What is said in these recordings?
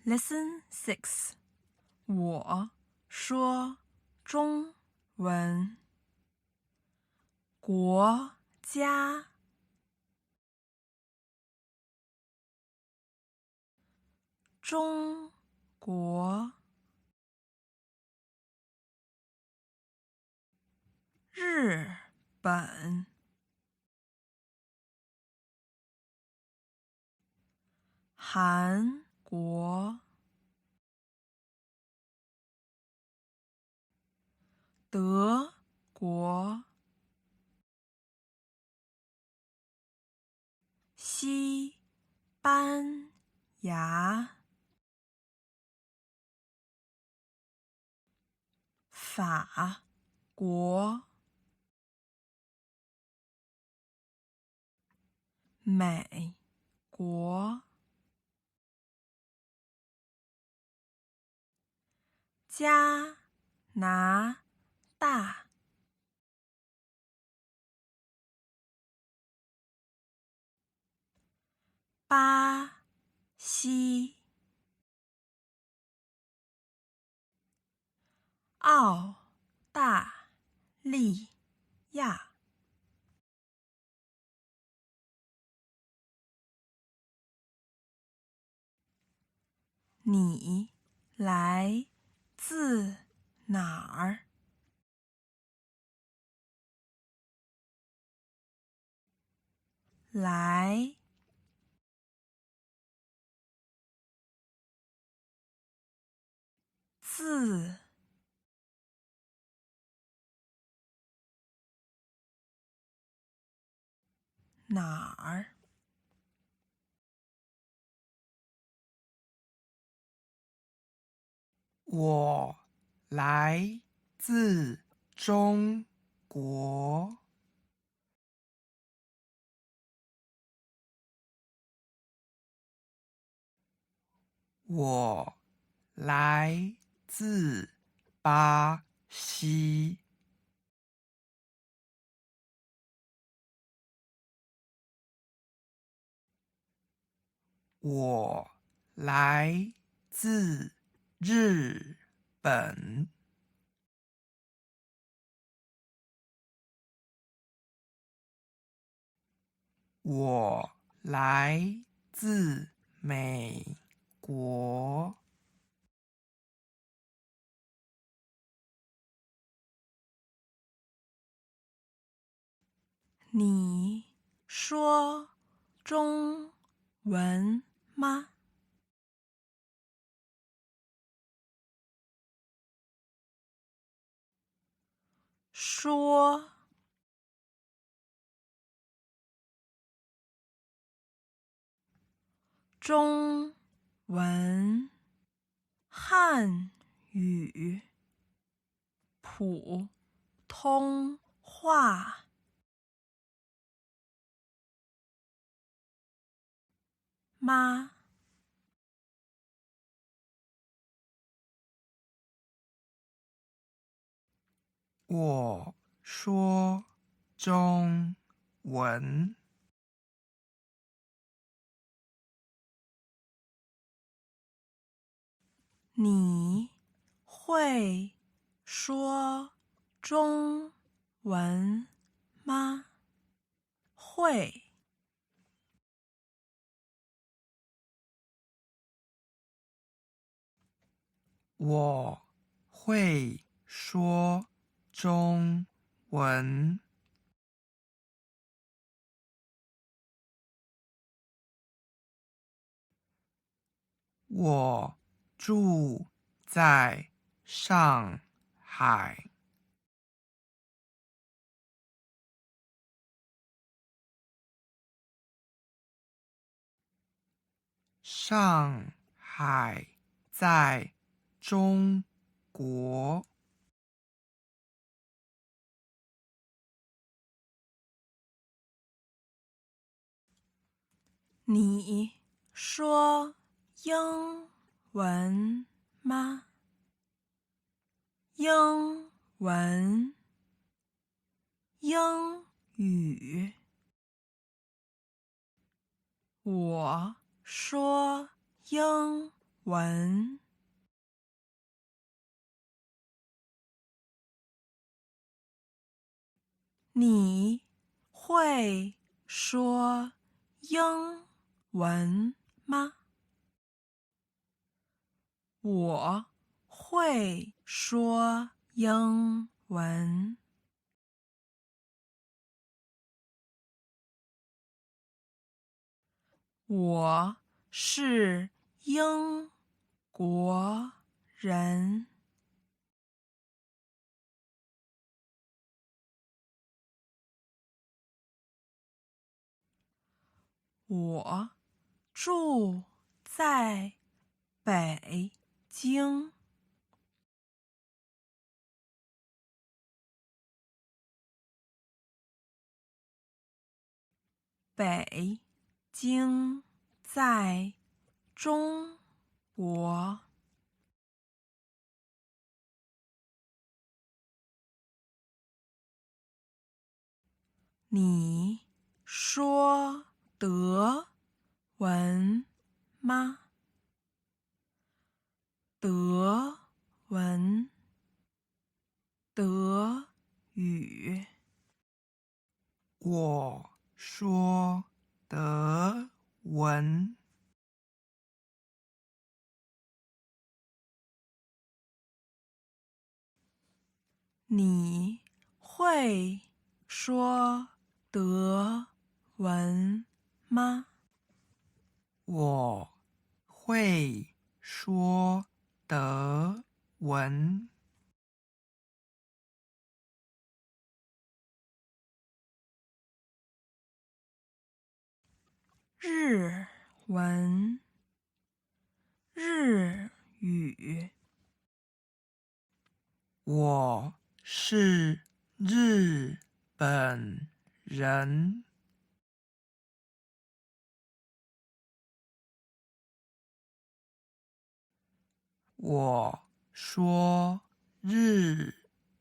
Lesson 6. 我说中文。国家，中国，日本，韩国，德国，西班牙，法国，美国，加拿大，巴西，澳大利亚。你来自哪儿？来自哪儿？我来自中国。我来自巴西。我来自日本。我来自美国。你说中文吗？说中文，汉语，普通话吗？我说中文。你会说中文吗？会。我会说中文。我住在上海。上海在中国。你说英文吗？英文，英语。我说英文。你会说英文吗？我会说英文。我是英国人。我住在北京。北京在中国。你说德文吗？德文，德语。我说德文。你会说德文吗？我会说德文。日文，日语。我是日本人。我说日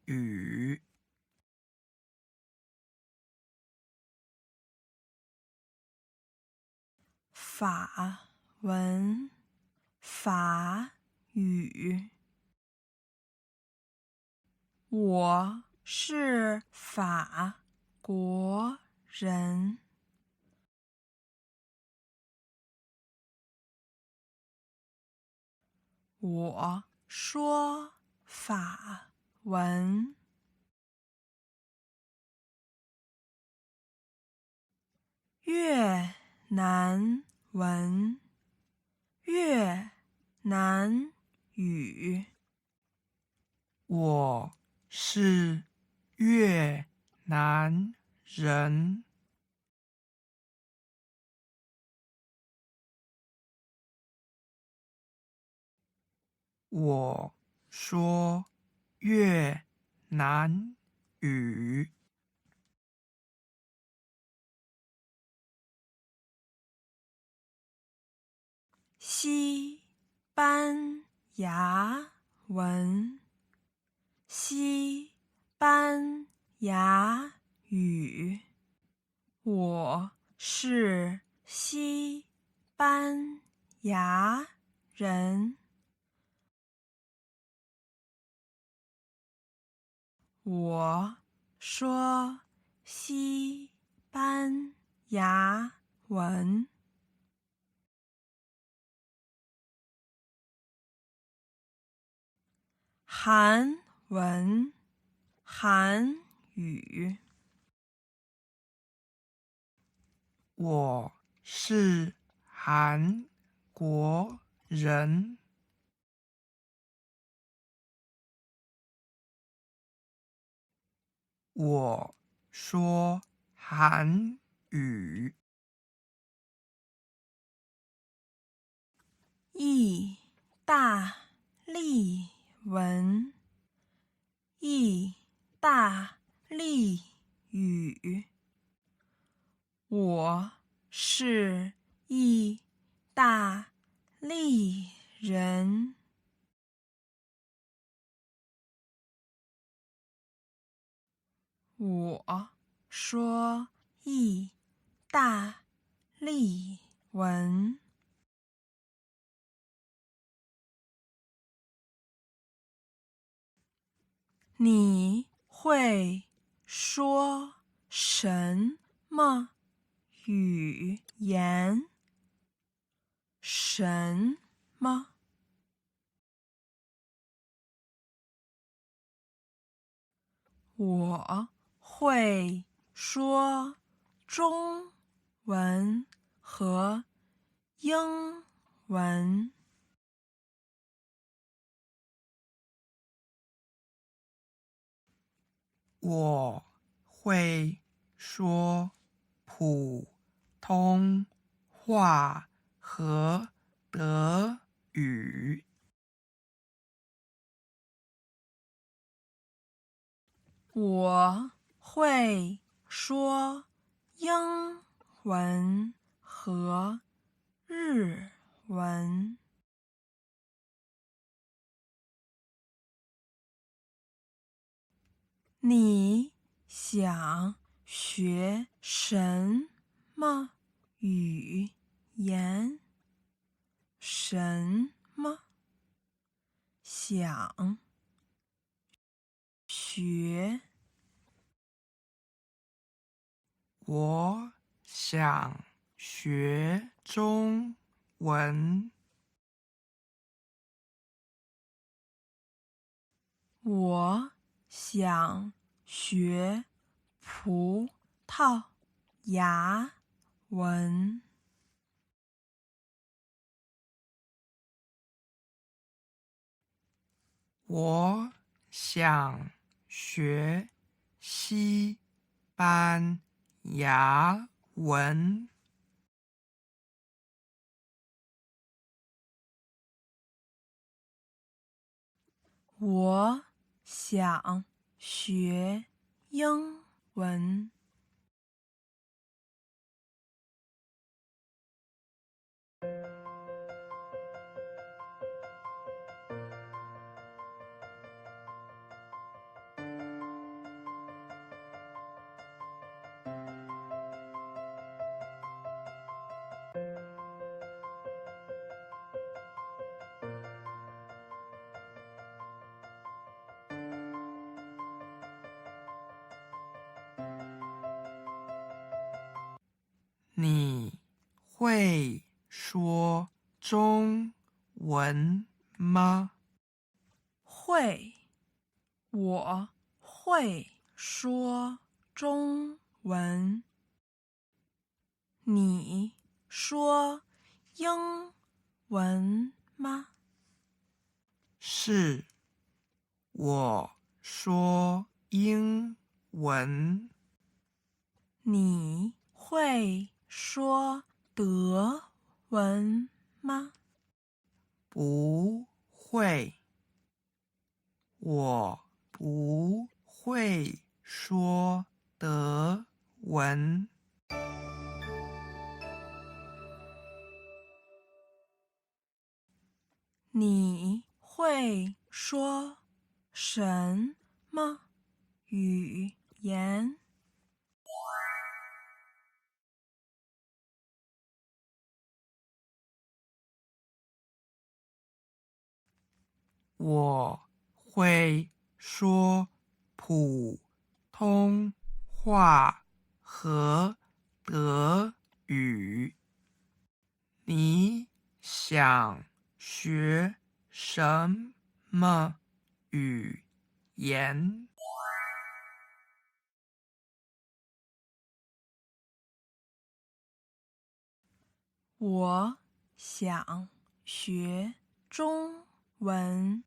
语。法文，法语。我是法国人。我说法文。越南文，越南语。我是越南人。我说越南语。西班牙文，西班牙语。我是西班牙人。我说西班牙文。韩文，韩语。我是韩国人。我说韩语。意大利文，意大利语。我是意大利人。我说意大利文。你会说什么语言？什么？我会说中文和英文。我会说普通话和德语。我会说英文和日文。你想学什么语言？什么？想学？我想学中文。我想学葡萄牙文。我想学西班牙文。我想学英文。你会说中文吗？会，我会说中文。你说英文吗？是，我说英文。你会说德文吗？不会，我不会说德文。你会说什么语言？我会说普通话和德语。你想学什么语言？我想学中文。